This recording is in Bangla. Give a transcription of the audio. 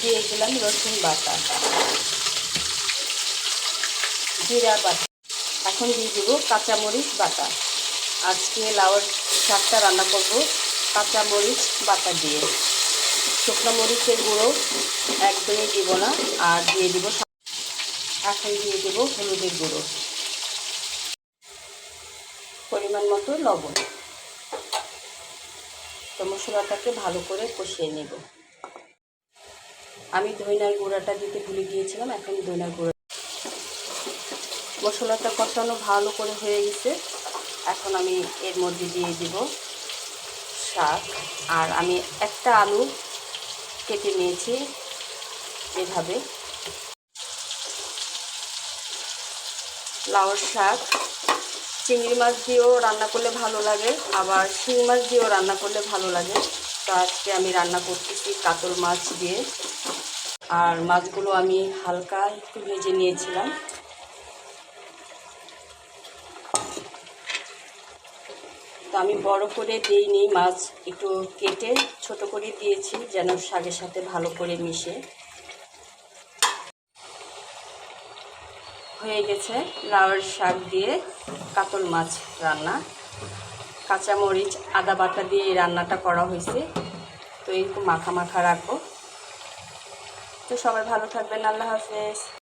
দিয়ে দিলাম রসুন বাটা, জিরা বাটা। এখন দিয়ে দেব কাঁচামরিচ বাটা। আজকে লাউয়ের শাকটা রান্না করব কাঁচামরিচ বাটা দিয়ে। শুকনো মরিচের গুঁড়ো একদমই দিব না, আর দিয়ে দিব এখন দিয়ে দেব হলুদের গুঁড়ো, পরিমাণ মতো লবণ। তো মশলাটাকে ভালো করে কষিয়ে নেব। আমি ধনিয়ার গুঁড়াটা দিতে ভুলে গিয়েছিলাম, এখন ধনিয়ার গুঁড়া। মশলাটা কষানো ভালো করে হয়ে গেছে। এখন আমি এর মধ্যে দিয়ে দিব শাক। আর আমি একটা আলু কেটে নিয়েছি এভাবে। লাউর শাক চিংড়ি মাছ দিয়েও রান্না করলে ভালো লাগে, আবার শিং মাছ দিয়েও রান্না করলে ভালো লাগে। তো আজকে আমি রান্না করতেছি কাতল মাছ দিয়ে। আর মাছগুলো আমি হালকা একটু ভেজে নিয়েছিলাম। তো আমি বড় করে দিইনি, মাছ একটু কেটে ছোট করে দিয়েছি যেন শাকের সাথে ভালো করে মিশে। হয়ে গেছে লাউয়ের শাক দিয়ে কাতল মাছ রান্না। কাঁচামরিচ আদা বাটা দিয়ে এই রান্নাটা করা হয়েছে। তো এরকম মাখা মাখা রাখবো। তো সবাই ভালো থাকবেন, আল্লাহ হাফেজ।